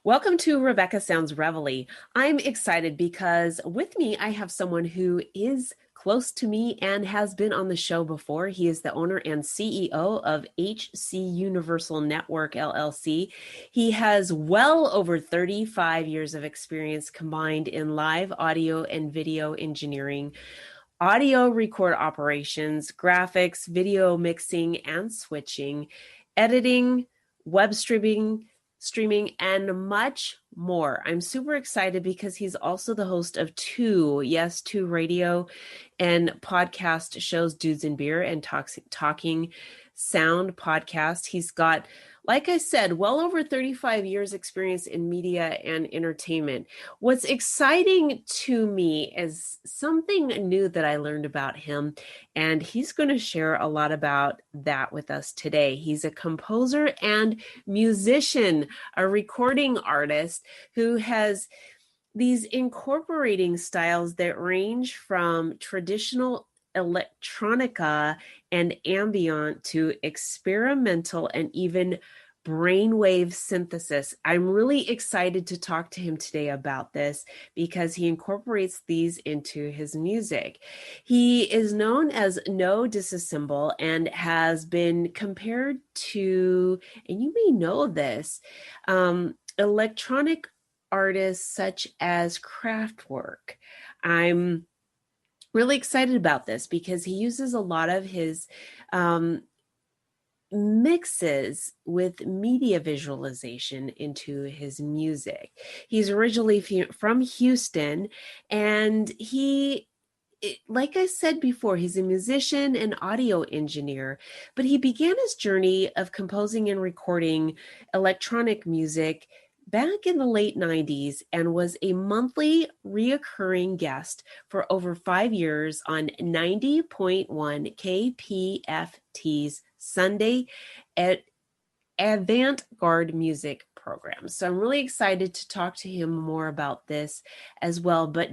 Welcome to Rebecca Sounds Reveille. I'm excited because with me I have someone who is close to me and has been on the show before. He is the owner and CEO of HC Universal Network LLC. He has well over 35 years of experience combined in live audio and video engineering, audio record operations, graphics, video mixing and switching, editing, web streaming, and much more. I'm super excited because he's also the host of two radio and podcast shows, Dudes and Beer and Talking Sound podcast. He's got, like I said, well over 35 years experience in media and entertainment. What's exciting to me is something new that I learned about him, and he's going to share a lot about that with us today. He's a composer and musician, a recording artist who has these incorporating styles that range from traditional electronica and ambient to experimental and even brainwave synthesis. I'm really excited to talk to him today about this because he incorporates these into his music. He is known as No Disassemble and has been compared to, and you may know this, electronic artists such as Kraftwerk. I'm really excited about this because he uses a lot of his mixes with media visualization into his music. He's originally from Houston, and like I said before, he's a musician and audio engineer, but he began his journey of composing and recording electronic music back in the late 90s and was a monthly reoccurring guest for over 5 years on 90.1 KPFT's Sunday at avant-garde music program. So I'm really excited to talk to him more about this as well. But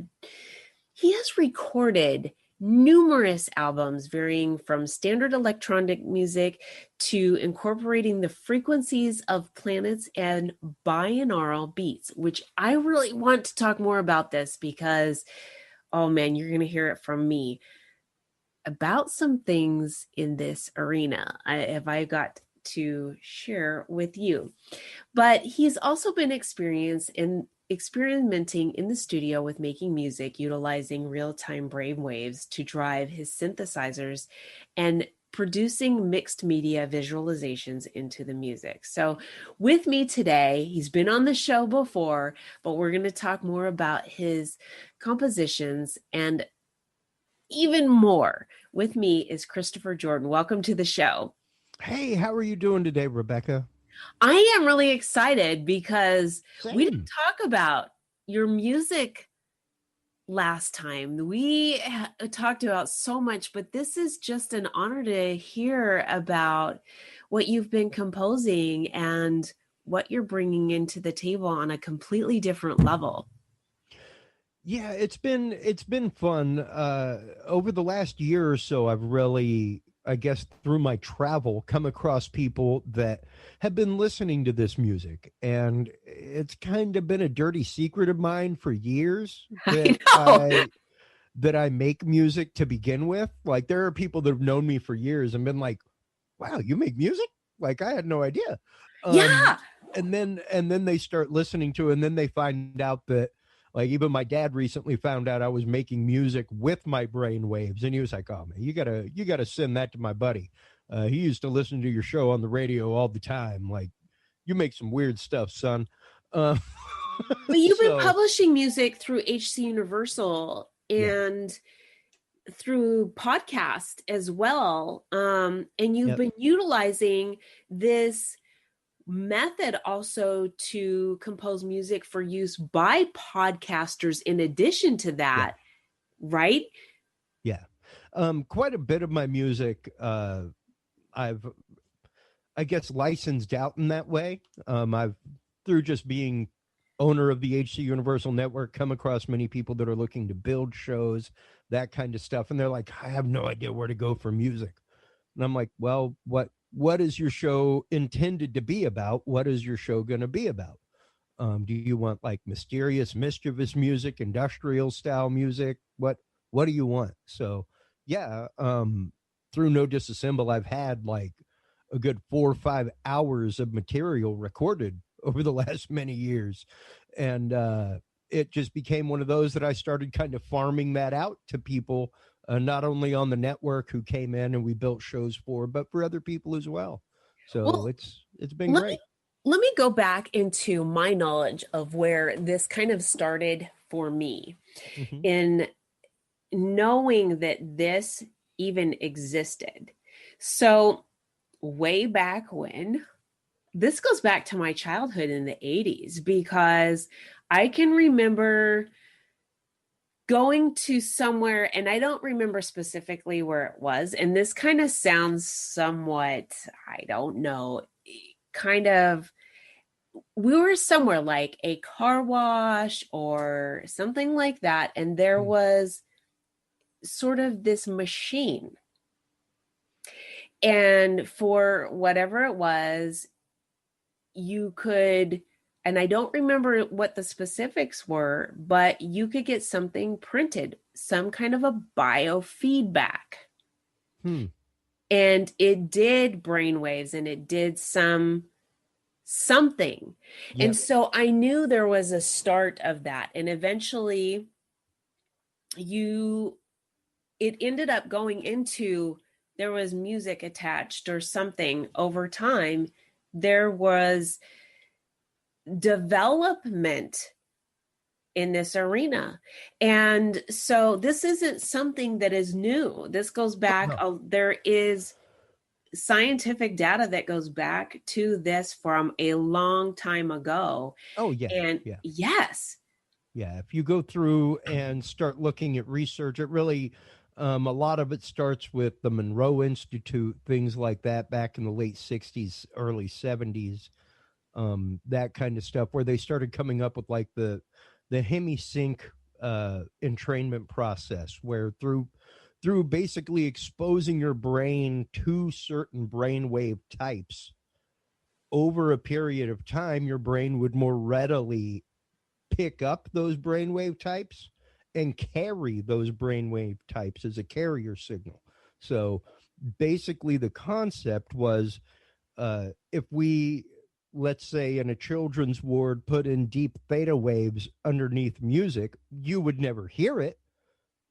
he has recorded numerous albums varying from standard electronic music to incorporating the frequencies of planets and binaural beats, which I really want to talk more about this because, oh man, you're going to hear it from me about some things in this arena I got to share with you. But he's also been experimenting in the studio with making music utilizing real-time brainwaves to drive his synthesizers and producing mixed media visualizations into the music. So with me today, he's been on the show before, but we're going to talk more about his compositions and even more. With me is Christopher Jordan. Welcome to the show. Hey, how are you doing today, Rebecca? I am really excited because Same. we didn't talk about your music last time. We talked about so much, but this is just an honor to hear about what you've been composing and what you're bringing into the table on a completely different level. Yeah, it's been fun. Over the last year or so, I've really, I guess, through my travel, come across people that have been listening to this music, and it's kind of been a dirty secret of mine for years that I make music to begin with. Like, there are people that have known me for years and been like, "Wow, you make music?" Like, I had no idea. Yeah. And then they start listening to it, and then they find out that, like, even my dad recently found out I was making music with my brain waves, and he was like, "Oh man, you gotta send that to my buddy. He used to listen to your show on the radio all the time. Like, you make some weird stuff, son." But you've been publishing music through HC Universal and through podcast as well. And you've been utilizing this method also to compose music for use by podcasters in addition to that, right? Yeah. Quite a bit of my music I've, I guess, licensed out in that way. I've, through just being owner of the HC Universal Network, come across many people that are looking to build shows, that kind of stuff. And they're like, "I have no idea where to go for music." And I'm like, "Well, what is your show intended to be about? What is your show going to be about?" Do you want like mysterious, mischievous music, industrial style music? What do you want? So yeah, through No Disassemble, I've had like a good 4 or 5 hours of material recorded over the last many years. And it just became one of those that I started kind of farming that out to people, not only on the network who came in and we built shows for, but for other people as well. So Well, it's been let me great. let me go back into my knowledge of where this kind of started for me Hmm. in knowing that this even existed. So, way back when, this goes back to my childhood in the 80s because I can remember going to somewhere and I don't remember specifically where it was. And this kind of sounds somewhat, I don't know, kind of, we were somewhere like a car wash or something like that. And there was sort of this machine. And for whatever it was, you could, and I don't remember what the specifics were, but you could get something printed, some kind of a biofeedback. Hmm. And it did brainwaves and it did something. And Yep. so I knew there was a start of that. And eventually you it ended up going into there was music attached or something over time. There was development in this arena. And so this isn't something that is new. This goes Oh back, no. there is scientific data that goes back to this from a long time ago. Oh yeah. And Yeah. yes, Yeah, if you go through and start looking at research, it really, a lot of it starts with the Monroe Institute, things like that back in the late 60s, early 70s, that kind of stuff, where they started coming up with like the hemisync entrainment process, where through basically exposing your brain to certain brainwave types over a period of time, your brain would more readily pick up those brainwave types and carry those brainwave types as a carrier signal. So basically, the concept was if we, let's say, in a children's ward, put in deep theta waves underneath music, you would never hear it.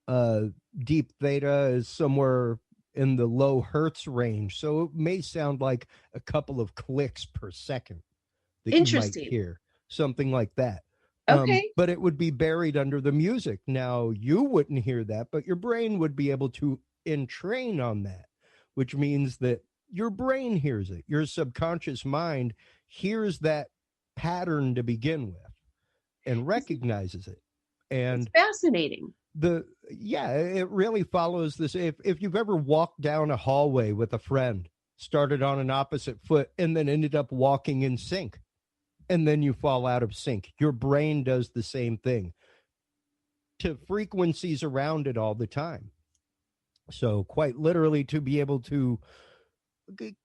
Uh, Deep theta is somewhere in the low hertz range, so it may sound like a couple of clicks per second that you might interesting. hear, something like that. Okay. But it would be buried under the music. Now, you wouldn't hear that, but your brain would be able to entrain on that, which means that your brain hears it. Your subconscious mind hears that pattern to begin with and recognizes it. It's And fascinating. it really follows this. If you've ever walked down a hallway with a friend, started on an opposite foot, and then ended up walking in sync, and then you fall out of sync. Your brain does the same thing to frequencies around it all the time. So, quite literally, to be able to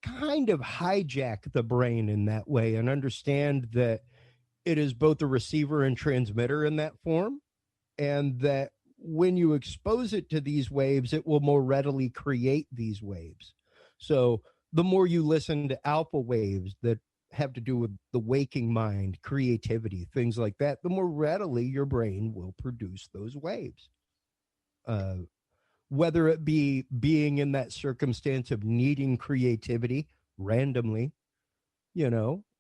kind of hijack the brain in that way and understand that it is both a receiver and transmitter in that form, and that when you expose it to these waves, it will more readily create these waves. So, the more you listen to alpha waves that have to do with the waking mind, creativity, things like that, the more readily your brain will produce those waves. Uh, whether it be being in that circumstance of needing creativity randomly,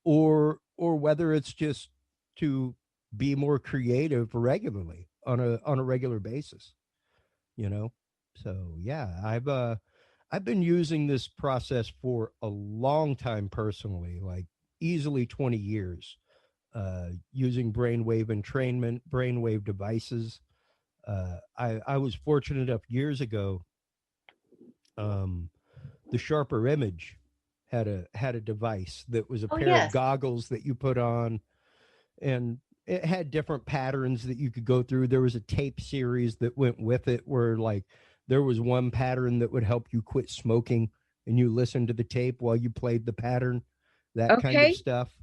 or whether it's just to be more creative regularly on a regular basis, you know. So yeah, I've been using this process for a long time personally, like easily 20 years, using brainwave entrainment, brainwave devices. I was fortunate enough years ago. Um, the Sharper Image had a device that was a Oh, pair of yes. goggles that you put on, and it had different patterns that you could go through. There was a tape series that went with it, where like there was one pattern that would help you quit smoking, and you listened to the tape while you played the pattern, that kind of Okay. stuff.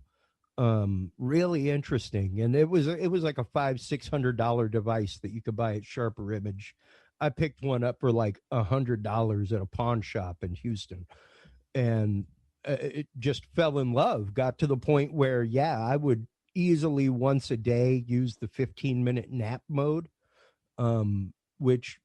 Really interesting. And it was like a $500-600 device that you could buy at Sharper Image. I picked one up for like $100 at a pawn shop in Houston, and it just fell in love. Got to the point where, yeah, I would easily once a day use the 15-minute nap mode, which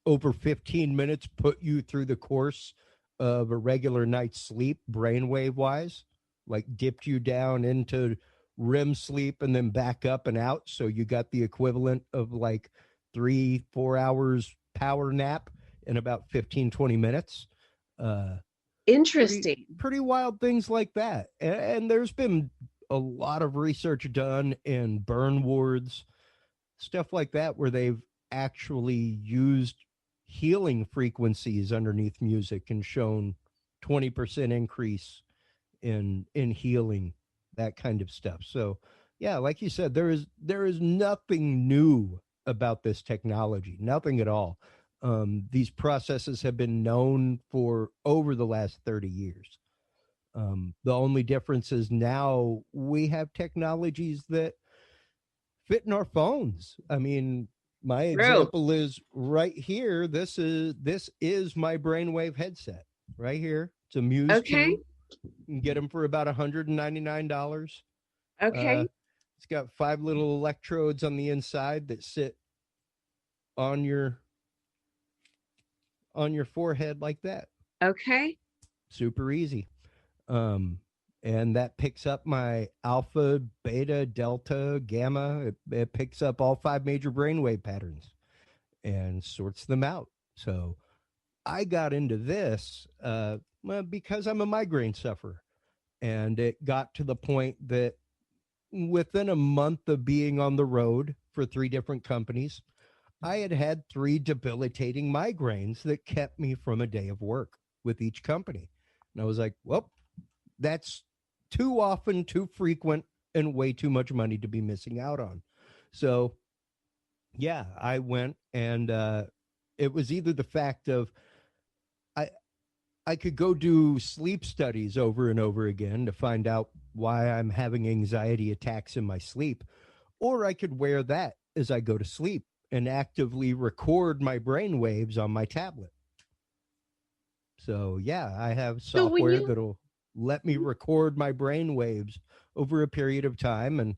over 15 minutes put you through the course of a regular night's sleep, brainwave wise, like dipped you down into REM sleep and then back up and out. So you got the equivalent of like 3-4 hours power nap in about 15-20 minutes. Uh, pretty Interesting. pretty wild things like that. And there's been a lot of research done in burn wards, stuff like that, where they've actually used healing frequencies underneath music and shown 20% increase in healing, that kind of stuff. So yeah, like you said, there is nothing new about this technology, nothing at all. These processes have been known for over the last 30 years. The only difference is now we have technologies that fit in our phones. I mean, my True. example is right here. This is my brainwave headset right here. It's a Muse Okay. 2. You can get them for about $199. Uh, Okay. it's got 5 little electrodes on the inside that sit on your forehead like that. Okay. Super easy. Um, and that picks up my alpha, beta, delta, gamma. It picks up all 5 major brainwave patterns and sorts them out. So I got into this well, because I'm a migraine sufferer. And it got to the point that within a month of being on the road for 3 different companies, I had had 3 debilitating migraines that kept me from a day of work with each company. And I was like, well, that's too often, too frequent, and way too much money to be missing out on. So, yeah, I went, and it was either the fact of I I could go do sleep studies over and over again to find out why I'm having anxiety attacks in my sleep, or I could wear that as I go to sleep and actively record my brain waves on my tablet. So, yeah, I have So when software you that'll let me record my brain waves over a period of time, and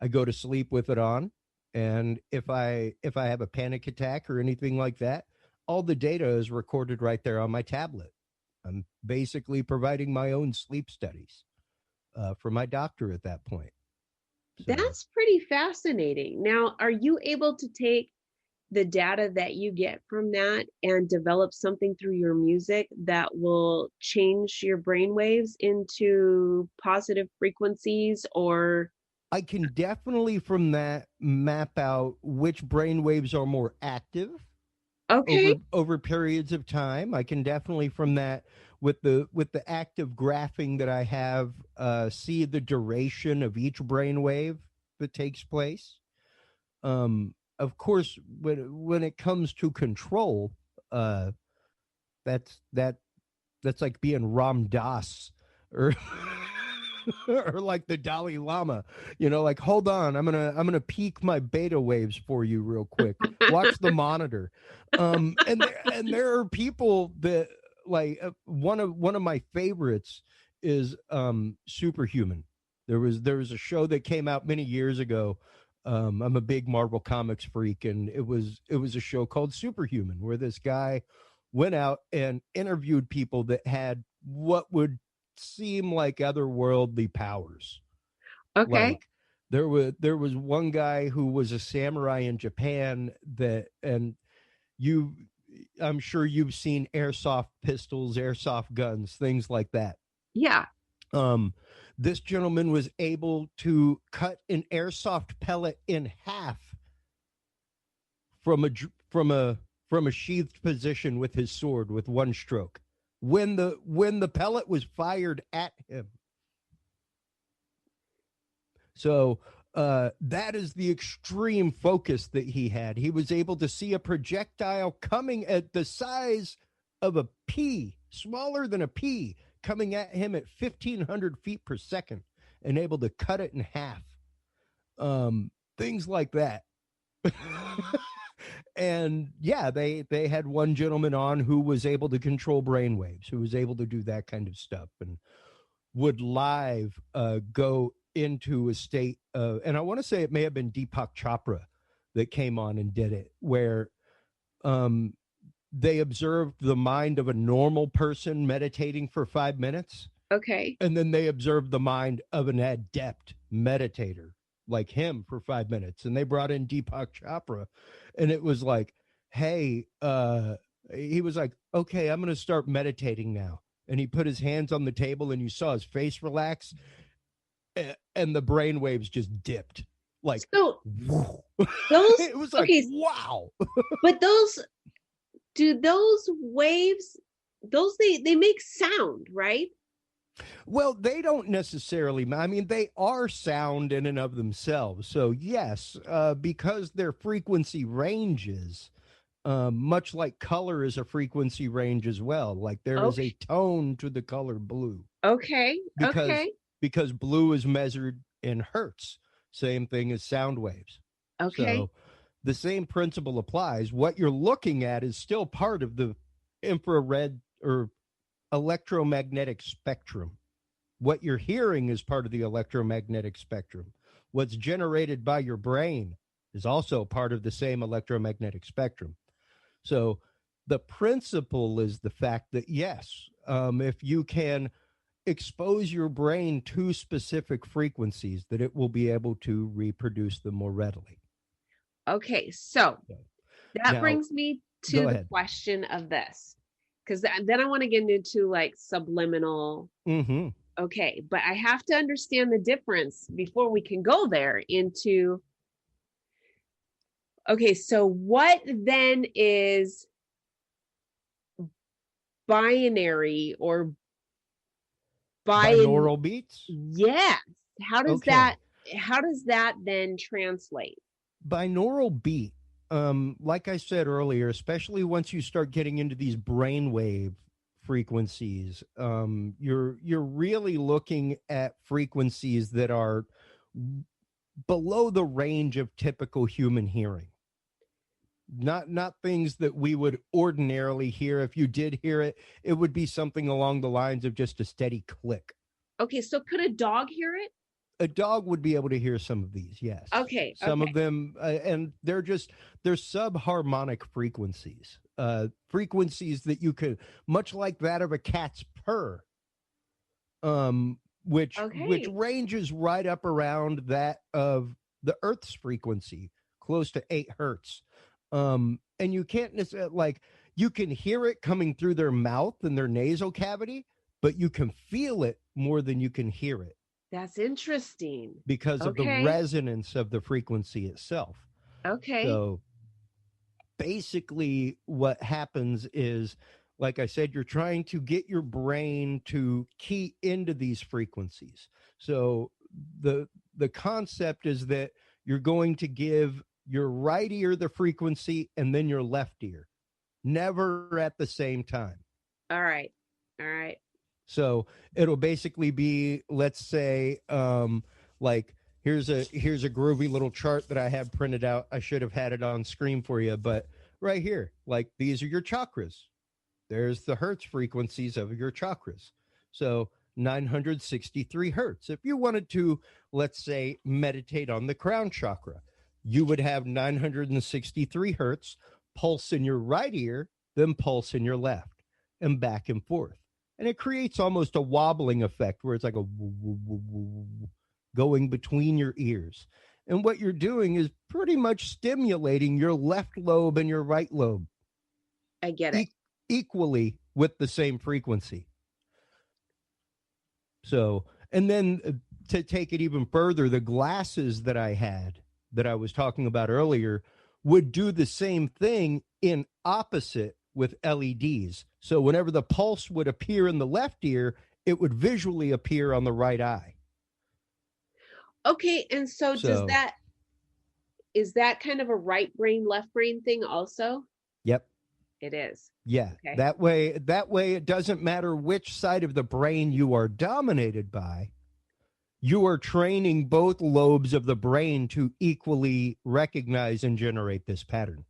I go to sleep with it on. And if I have a panic attack or anything like that, all the data is recorded right there on my tablet. I'm basically providing my own sleep studies for my doctor at that point. So That's pretty fascinating. Now, are you able to take the data that you get from that and develop something through your music that will change your brain waves into positive frequencies or I can definitely from that map out which brain waves are more active okay, over periods of time. I can definitely from that with the active graphing that I have see the duration of each brain wave that takes place. Of course, when it comes to control, uh, that's that's like being Ram Dass or or like the Dalai Lama, like hold on, I'm gonna peak my beta waves for you real quick. Watch the monitor. And there are people that like one of my favorites is Superhuman. There was a show that came out many years ago. I'm a big Marvel Comics freak, and it was a show called Superhuman where this guy went out and interviewed people that had what would seem like otherworldly powers. okay, Like there was one guy who was a samurai in Japan that and you I'm sure you've seen airsoft pistols, airsoft guns, things like that. yeah, Um this gentleman was able to cut an airsoft pellet in half from a from a from a sheathed position with his sword with one stroke when the pellet was fired at him. So that is the extreme focus that he had. He was able to see a projectile coming at the size of a pea, smaller than a pea, coming at him at 1,500 feet per second. and able to cut it in half. Things like that. And yeah, they had one gentleman on who was able to control brainwaves, who was able to do that kind of stuff, and would live go into a state of, and I want to say it may have been Deepak Chopra that came on and did it, where they observed the mind of a normal person meditating for 5 minutes. Okay. And then they observed the mind of an adept meditator like him for 5 minutes. And they brought in Deepak Chopra, and it was like, hey, he was like, okay, I'm going to start meditating now. And he put his hands on the table, and you saw his face relax, and the brain waves just dipped. Like, so those, it was like, okay, wow. But those waves, they make sound, right? Well, they don't necessarily. I mean, they are sound in and of themselves. So yes, because their frequency ranges, much like color is a frequency range as well. Like there is a tone to the color blue. Okay. Because blue is measured in hertz. Same thing as sound waves. Okay. So the same principle applies. What you're looking at is still part of the infrared or electromagnetic spectrum. What you're hearing is part of the electromagnetic spectrum. What's generated by your brain is also part of the same electromagnetic spectrum. So the principle is the fact that, yes, if you can expose your brain to specific frequencies, that it will be able to reproduce them more readily. Okay, so that brings me to the question of this, because then I want to get into like subliminal. Mm-hmm. Okay, but I have to understand the difference before we can go there into. Okay, so what then is binary or binaural beats? Yes. How does that then translate? Binaural beat, like I said earlier, especially once you start getting into these brainwave frequencies, you're really looking at frequencies that are below the range of typical human hearing. Not things that we would ordinarily hear. If you did hear it, it would be something along the lines of just a steady click. Okay, so could a dog hear it? A dog would be able to hear some of these, yes. Okay. Some of them, and they're subharmonic frequencies, frequencies that you could, much like that of a cat's purr, which ranges right up around that of the Earth's frequency, close to 8 hertz. And you can't necessarily, you can hear it coming through their mouth and their nasal cavity, but you can feel it more than you can hear it. That's interesting. Because of the resonance of the frequency itself. Okay. So basically what happens is, like I said, you're trying to get your brain to key into these frequencies. So the concept is that you're going to give your right ear the frequency and then your left ear, never at the same time. All right. So it'll basically be, let's say, like here's a groovy little chart that I have printed out. I should have had it on screen for you, but right here, like these are your chakras. There's the hertz frequencies of your chakras. So 963 hertz. If you wanted to, let's say, meditate on the crown chakra, you would have 963 hertz pulse in your right ear, then pulse in your left, and back and forth. And it creates almost a wobbling effect where it's like a going between your ears. And what you're doing is pretty much stimulating your left lobe and your right lobe. I get it. Equally with the same frequency. So, and then to take it even further, the glasses that I had that I was talking about earlier would do the same thing in opposite with LEDs. So whenever the pulse would appear in the left ear, it would visually appear on the right eye. Okay, and so is that kind of a right brain, left brain thing also? Yep. It is. Yeah. Okay. That way it doesn't matter which side of the brain you are dominated by. you are training both lobes of the brain to equally recognize and generate this pattern.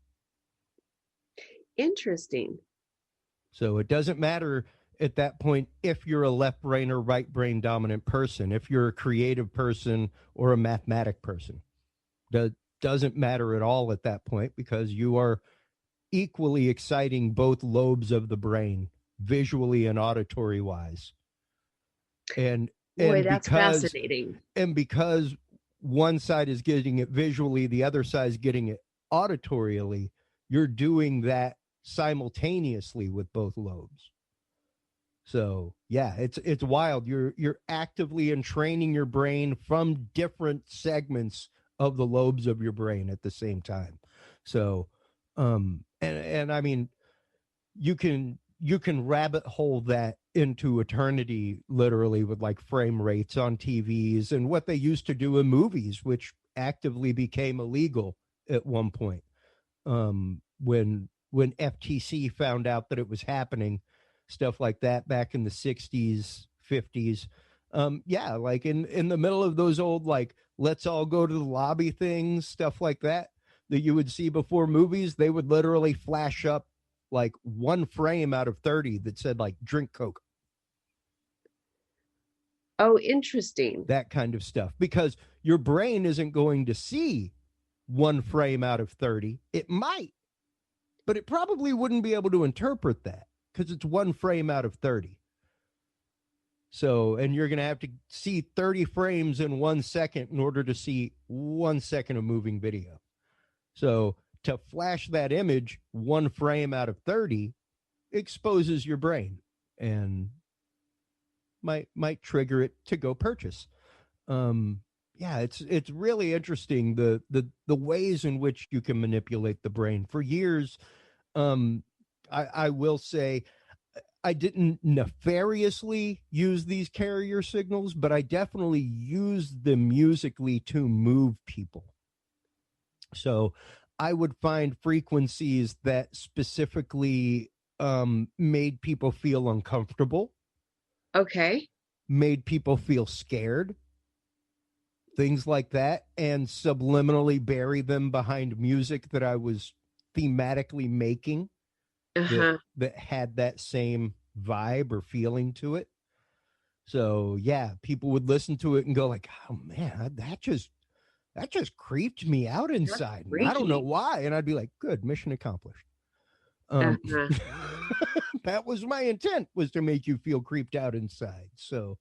Interesting. So it doesn't matter at that point if you're a left brain or right brain dominant person, if you're a creative person or a mathematic person. That doesn't matter at all at that point, because you are equally exciting both lobes of the brain, visually and auditory wise. And Boy, and that's because fascinating. and because one side is getting it visually, the other side is getting it auditorially, you're doing that simultaneously with both lobes. So yeah, it's wild. You're actively entraining your brain from different segments of the lobes of your brain at the same time. So and I mean, you can rabbit hole that into eternity, literally, with like frame rates on TVs and what they used to do in movies, which actively became illegal at one point, when FTC found out that it was happening, stuff like that back in the 60s, 50s. Yeah, like in the middle of those old, like, let's all go to the lobby things, stuff like that you would see before movies, they would literally flash up like one frame out of 30 that said like drink Coke, Oh, interesting. that kind of stuff, because your brain isn't going to see one frame out of 30. It might, but it probably wouldn't be able to interpret that because it's one frame out of 30. So, and you're going to have to see 30 frames in 1 second in order to see 1 second of moving video. So, to flash that image one frame out of 30 exposes your brain and might trigger it to go purchase. Yeah, it's really interesting, the ways in which you can manipulate the brain. For years, I will say, I didn't nefariously use these carrier signals, but I definitely used them musically to move people. So I would find frequencies that specifically made people feel uncomfortable, Okay. made people feel scared, things like that, and subliminally bury them behind music that I was thematically making, that Uh-huh. had that same vibe or feeling to it. So yeah, people would listen to it and go like, "Oh man, that just creeped me out That's inside, and I don't know freaky. why." And I'd be like, "Good, mission accomplished." Um, Uh-huh. that was my intent, was to make you feel creeped out inside. So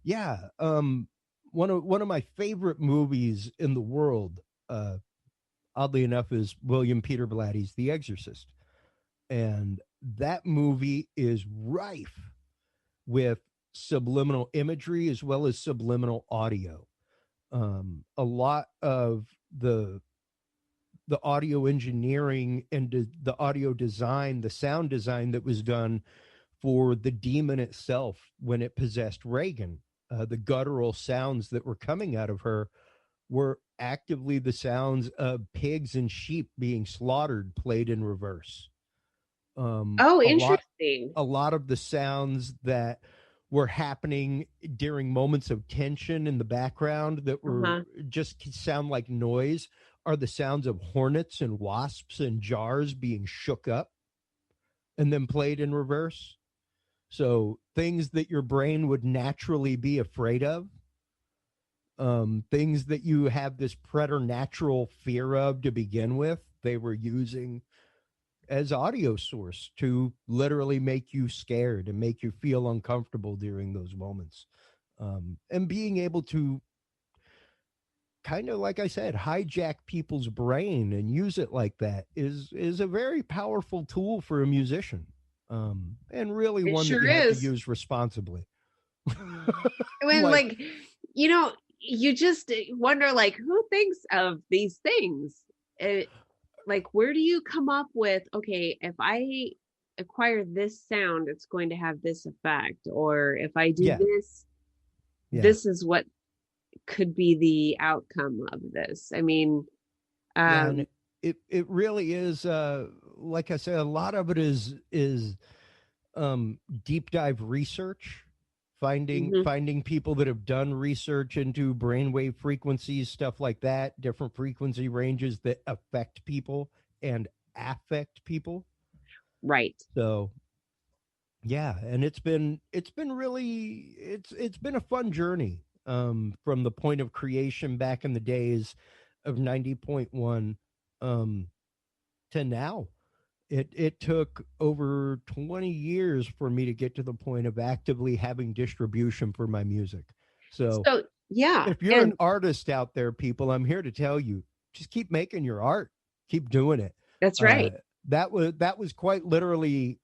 yeah, one of my favorite movies in the world, oddly enough, is William Peter Blatty's The Exorcist, and that movie is rife with subliminal imagery as well as subliminal audio. A lot of the the audio engineering and the audio design, the sound design that was done for the demon itself when it possessed Reagan, the guttural sounds that were coming out of her were actively the sounds of pigs and sheep being slaughtered, played in reverse. Oh, A lot, interesting. a lot of the sounds that were happening during moments of tension in the background that were Uh-huh. just sound like noise are the sounds of hornets and wasps and jars being shook up and then played in reverse. So things that your brain would naturally be afraid of, things that you have this preternatural fear of to begin with, they were using as audio source to literally make you scared and make you feel uncomfortable during those moments. And being able to, kind of like I said, hijack people's brain and use it like that is a very powerful tool for a musician, and really It one that sure you have to is. use responsibly. When Like, like, you know, you just wonder like who thinks of these things? It, like where do you come up with, okay, if I acquire this sound, it's going to have this effect, or if I do yeah, this, yeah, this is what could be the outcome of this. I mean, yeah, um, and it really is. Like I said, a lot of it is deep dive research Mhm. finding people that have done research into brainwave frequencies, stuff like that, different frequency ranges that affect people and affect people. Right. So yeah, and it's been really it's been a fun journey, from the point of creation back in the days of 90.1, um to now. It took over 20 years for me to get to the point of actively having distribution for my music. So So, yeah, if you're an and artist out there, people, I'm here to tell you, just keep making your art, keep doing it. that's uh right. that was quite literally,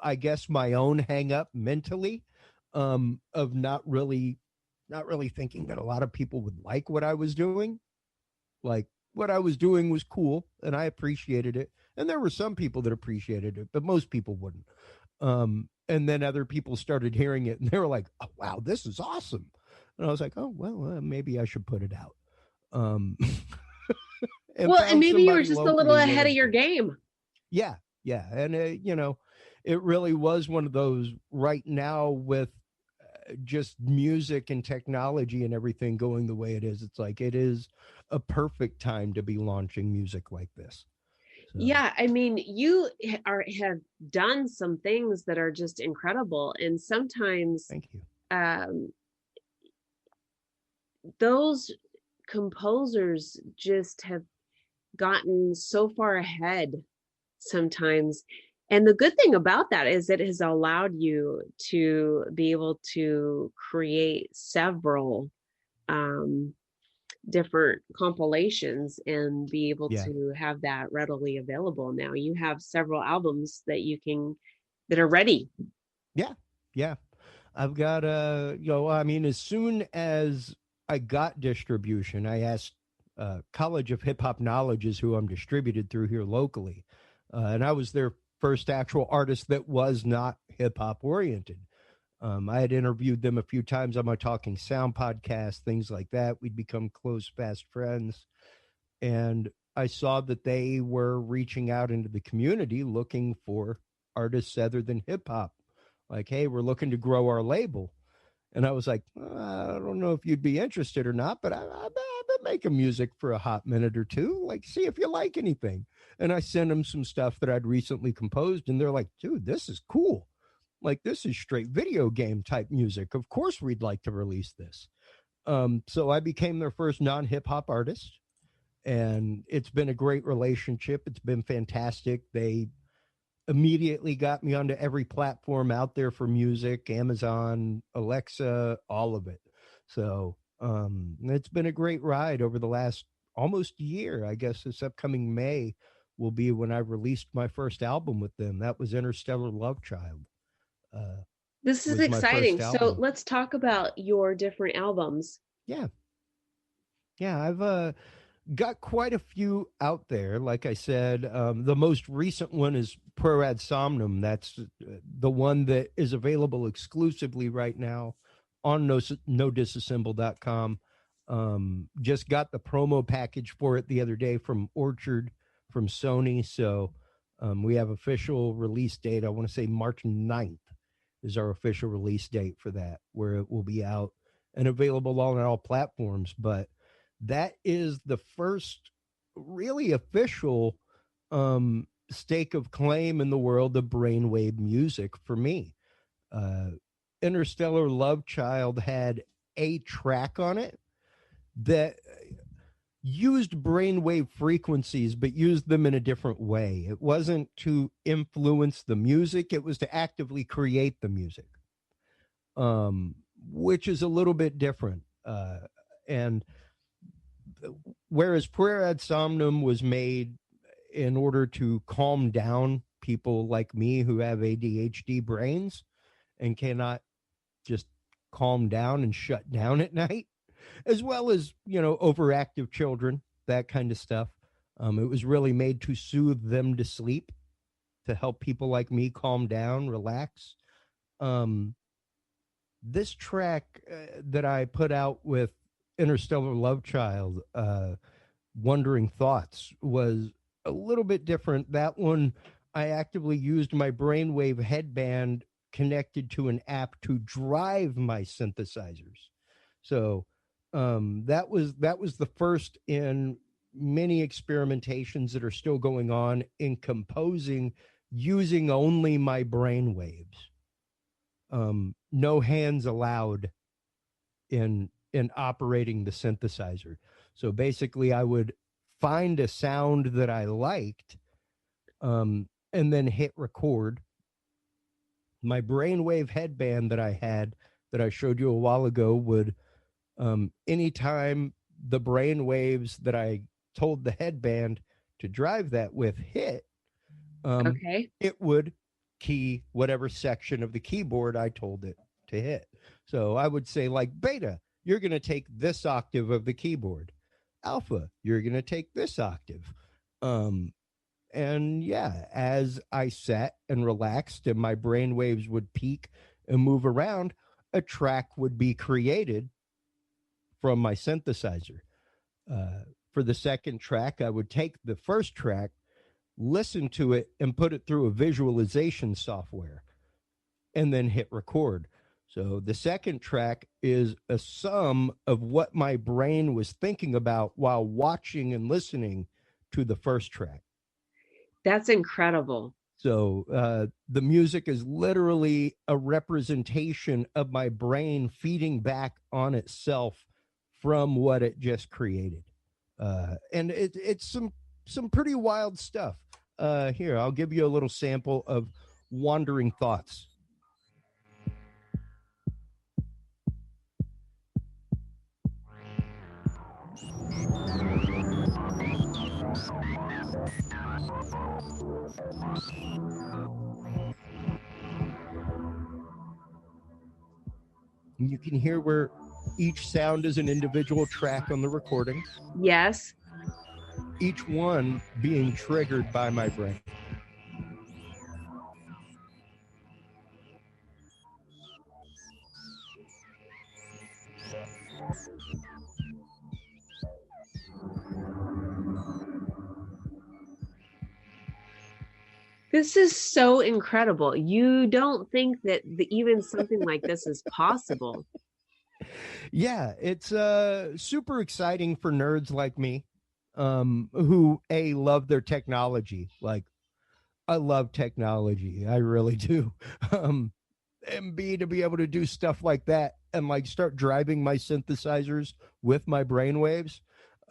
I guess, my own hang up mentally, of not really thinking that a lot of people would like what I was doing. Like, what I was doing was cool and I appreciated it, and there were some people that appreciated it, but most people wouldn't. And then other people started hearing it and they were like, oh, wow, this is awesome. And I was like, oh well, maybe I should put it out. um and Well, and found maybe you were somebody just a little locally ahead of willing your to. game. Yeah, yeah, and it really was one of those right now with, just music and technology and everything going the way it is. It's like it is a perfect time to be launching music like this. So Yeah, I mean, you have done some things that are just incredible, and sometimes thank you. um, those composers just have gotten so far ahead sometimes. And the good thing about that is it has allowed you to be able to create several um, different compilations and be able Yeah, to have that readily available. Now you have several albums that you can that are ready. yeah, yeah. I've got I mean, as soon as I got distribution, I asked, College of Hip Hop Knowledge is who I'm distributed through here locally, and I was their first actual artist that was not hip hop oriented. I had interviewed them a few times on my Talking Sound podcast, things like that. We'd become close, fast friends, and I saw that they were reaching out into the community looking for artists other than hip hop. Like, hey, we're looking to grow our label. And I was like, I don't know if you'd be interested or not, but I've been making music for a hot minute or two. Like, see if you like anything. And I sent them some stuff that I'd recently composed, and they're like, dude, this is cool. Like, this is straight video game type music. Of course, we'd like to release this. So I became their first non hip hop artist, and it's been a great relationship. It's been fantastic. They immediately got me onto every platform out there for music, Amazon, Alexa, all of it. So it's been a great ride over the last almost year. I guess this upcoming May will be when I released my first album with them. That was Interstellar Love Child. Uh, This is was my exciting. first So album. let's talk about your different albums. Yeah, yeah. I've got quite a few out there. Like I said, the most recent one is Pro Ad Somnum. That's the one that is available exclusively right now on NoDisassemble.com. Just got the promo package for it the other day from Orchard, from Sony. So we have official release date. I want to say March 9th is our official release date for that, where it will be out and available on all platforms. But that is the first really official stake of claim in the world of brainwave music for me. Uh, Interstellar Love Child had a track on it that used brainwave frequencies, but used them in a different way. It wasn't to influence the music, it was to actively create the music, which is a little bit different. And whereas Prayer ad somnum was made in order to calm down people like me who have ADHD brains and cannot just calm down and shut down at night, as well as, overactive children, that kind of stuff. It was really made to soothe them to sleep, to help people like me calm down, relax. Um, this track that I put out with Interstellar Love Child, Wondering Thoughts, was a little bit different. That one, I actively used my brainwave headband connected to an app to drive my synthesizers. So that was the first in many experimentations that are still going on in composing using only my brain waves. No hands allowed in operating the synthesizer. So basically, I would find a sound that I liked, and then hit record. My brainwave headband that I had that I showed you a while ago would, anytime the brain waves that I told the headband to drive that with hit, Okay. it would key whatever section of the keyboard I told it to hit. So I would say, like, beta, you're going to take this octave of the keyboard. Alpha, you're going to take this octave. And yeah, as I sat and relaxed and my brain waves would peak and move around, a track would be created from my synthesizer. For the second track, I would take the first track, listen to it, and put it through a visualization software, and then hit record. So the second track is a sum of what my brain was thinking about while watching and listening to the first track. That's incredible. So the music is literally a representation of my brain feeding back on itself from what it just created. And it's some pretty wild stuff. Here, I'll give you a little sample of Wandering Thoughts. You can hear where each sound is an individual track on the recording. Yes. Each one being triggered by my brain. This is so incredible. You don't think that even something like this is possible. Yeah, it's super exciting for nerds like me, who love their technology. Like, I love technology, I really do. And B, to be able to do stuff like that and like start driving my synthesizers with my brainwaves.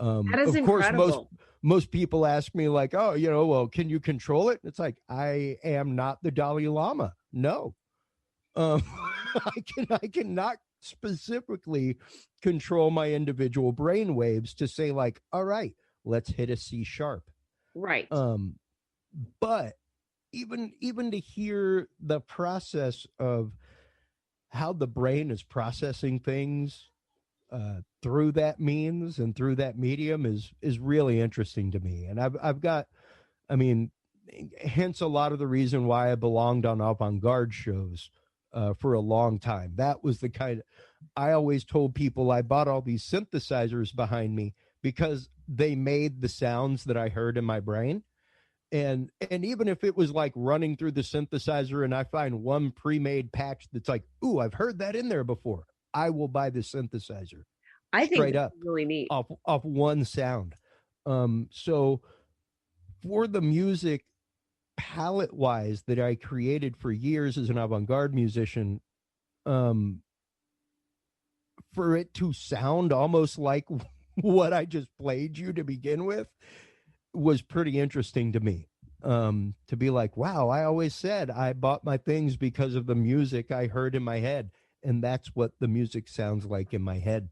That is Of course, incredible. most people ask me like, oh, well, can you control it? It's like, I am not the Dalai Lama. No. Um, I cannot specifically control my individual brain waves to say like, all right, let's hit a C sharp. Right. But even to hear the process of how the brain is processing things through that means and through that medium is really interesting to me. And I've got, I mean, hence a lot of the reason why I belonged on avant-garde shows for a long time. That was the kind of, I always told people I bought all these synthesizers behind me because they made the sounds that I heard in my brain. And even if it was like running through the synthesizer and I find one pre-made patch that's like, ooh, I've heard that in there before, I will buy the synthesizer I think straight that's up really neat. off one sound. So for the music palette wise that I created for years as an avant-garde musician, for it to sound almost like what I just played you to begin with was pretty interesting to me. To be like, wow, I always said I bought my things because of the music I heard in my head, and that's what the music sounds like in my head.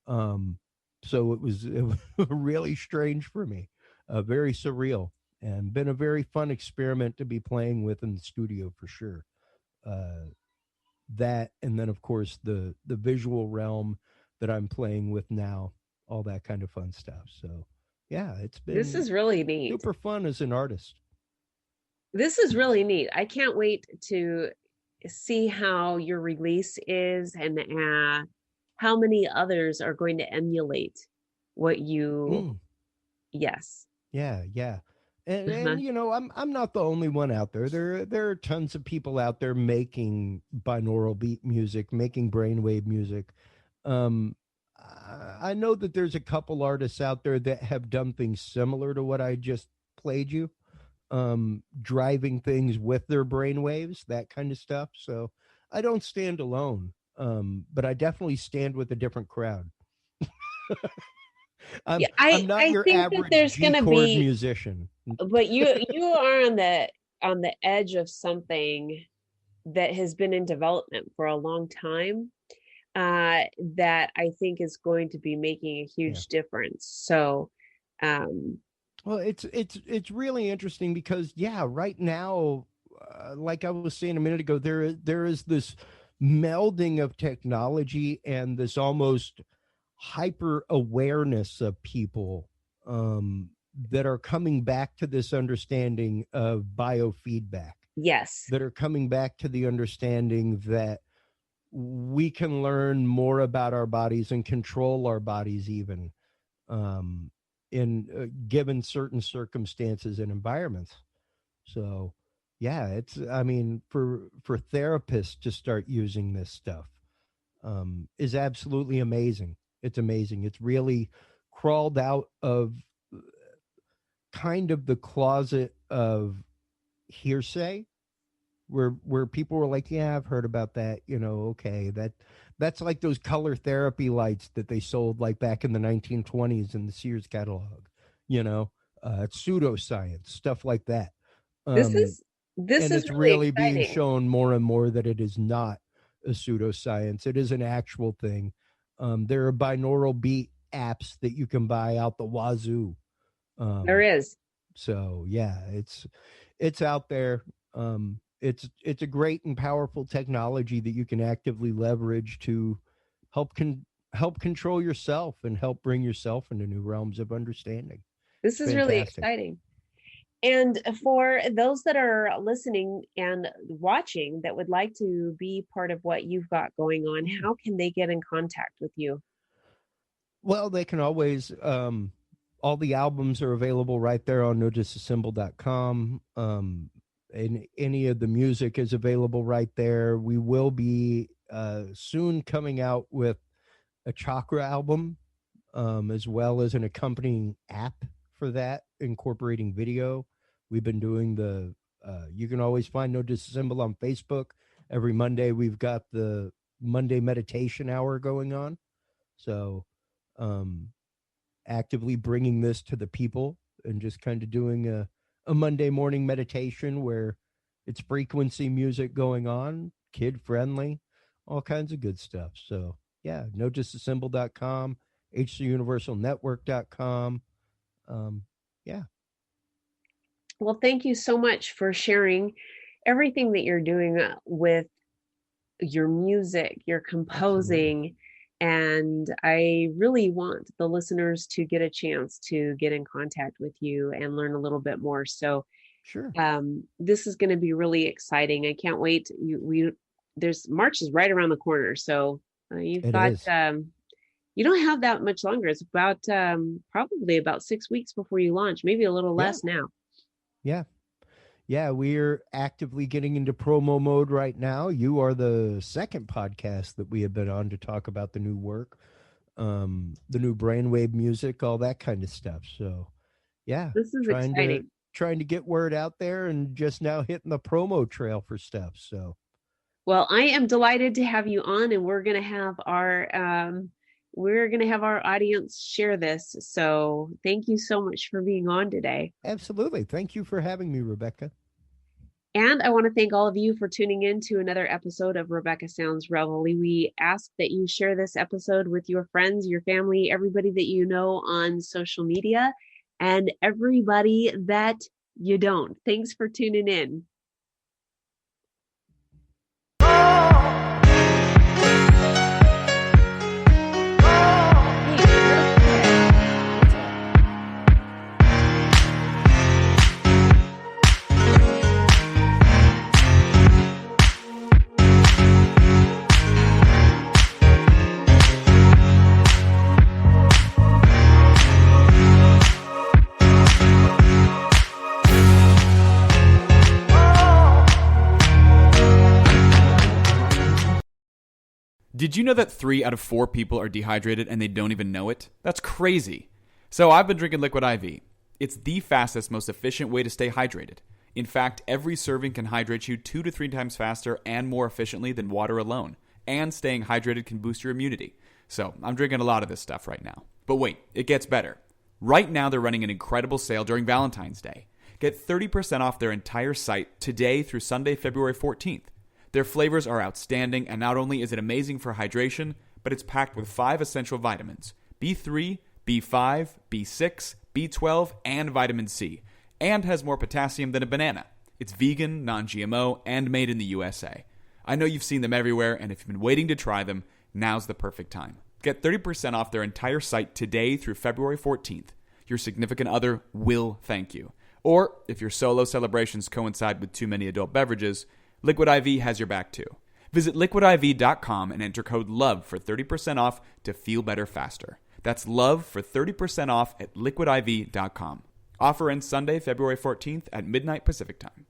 So it was really strange for me, very surreal, and been a very fun experiment to be playing with in the studio for sure. That, and then of course the visual realm that I'm playing with now, all that kind of fun stuff. So yeah, it's This been is really neat. super fun as an artist. This is really neat. I can't wait to see how your release is and how many others are going to emulate what you, Mm, yes. yeah, yeah. And Uh-huh. you know, I'm not the only one out there. There are tons of people out there making binaural beat music, making brainwave music. Um, I know that there's a couple artists out there that have done things similar to what I just played you, driving things with their brainwaves, that kind of stuff. So I don't stand alone, but I definitely stand with a different crowd. Yeah, I'm not I your think that average there's G going to chord be, musician. but you are on the edge of something that has been in development for a long time, that I think is going to be making a Yeah. huge difference. So, um, Well, it's really interesting because yeah, right now, like I was saying a minute ago, there is this melding of technology and this almost hyper awareness of people, that are coming back to this understanding of biofeedback, yes, that are coming back to the understanding that we can learn more about our bodies and control our bodies even, um, in given certain circumstances and environments. So, yeah, it's I mean for therapists to start using this stuff, is absolutely amazing. It's amazing. It's really crawled out of kind of the closet of hearsay where people were like, yeah, I've heard about that, you know, okay, that's like those color therapy lights that they sold like back in the 1920s in the Sears catalog, you know, pseudoscience, stuff like that. this um is this and is it's really really being exciting. shown more and more that it is not a pseudoscience. It is an actual thing. There are binaural beat apps that you can buy out the wazoo. There um is. so yeah, it's out there. It's a great and powerful technology that you can actively leverage to help help control yourself and help bring yourself into new realms of understanding. This It's is really fantastic. exciting. And for those that are listening and watching that would like to be part of what you've got going on, Mm. how can they get in contact with you? Well, they can always, all the albums are available right there on nodisassemble.com. And any of the music is available right there. We will be soon coming out with a chakra album, as well as an accompanying app for that, incorporating video. We've been doing you can always find No Disassemble on Facebook. Every Monday, we've got the Monday meditation hour going on. So, um, actively bringing this to the people and just kind of doing a Monday morning meditation where it's frequency music going on, kid friendly, all kinds of good stuff. So, yeah, nodisassemble.com, hcuniversalnetwork.com. Um, yeah, Well, thank you so much for sharing everything that you're doing with your music, your absolutely. composing. And I really want the listeners to get a chance to get in contact with you and learn a little bit more. So, Sure. this is going to be really exciting. I can't wait. There's March is right around the corner. So, you've It got, is. you don't have that much longer. It's about, probably about 6 weeks before you launch, maybe a little Yeah. less now. Yeah. Yeah, we're actively getting into promo mode right now. You are the second podcast that we have been on to talk about the new work, the new brainwave music, all that kind of stuff. So, yeah, This is trying to exciting. trying to get word out there and just now hitting the promo trail for stuff. So, Well, I am delighted to have you on, and we're going to have our audience share this. So, thank you so much for being on today. absolutely. Thank you for having me, Rebecca. And I want to thank all of you for tuning in to another episode of Rebecca Sounds Reveille. We ask that you share this episode with your friends, your family, everybody that you know on social media, and everybody that you don't. Thanks for tuning in. Did you know that 3 out of 4 people are dehydrated and they don't even know it? That's crazy. So I've been drinking Liquid IV. It's the fastest, most efficient way to stay hydrated. In fact, every serving can hydrate you 2 to 3 times faster and more efficiently than water alone. And staying hydrated can boost your immunity. So I'm drinking a lot of this stuff right now. But wait, it gets better. Right now they're running an incredible sale during Valentine's Day. Get 30% off their entire site today through Sunday, February 14th. Their flavors are outstanding, and not only is it amazing for hydration, but it's packed with 5 essential vitamins: B3, B5, B6, B12, and vitamin C, and has more potassium than a banana. It's vegan, non-GMO, and made in the USA. I know you've seen them everywhere, and if you've been waiting to try them, now's the perfect time. Get 30% off their entire site today through February 14th. Your significant other will thank you. Or, if your solo celebrations coincide with too many adult beverages, Liquid IV has your back too. Visit liquidiv.com and enter code LOVE for 30% off to feel better faster. That's LOVE for 30% off at liquidiv.com. Offer ends Sunday, February 14th at midnight Pacific time.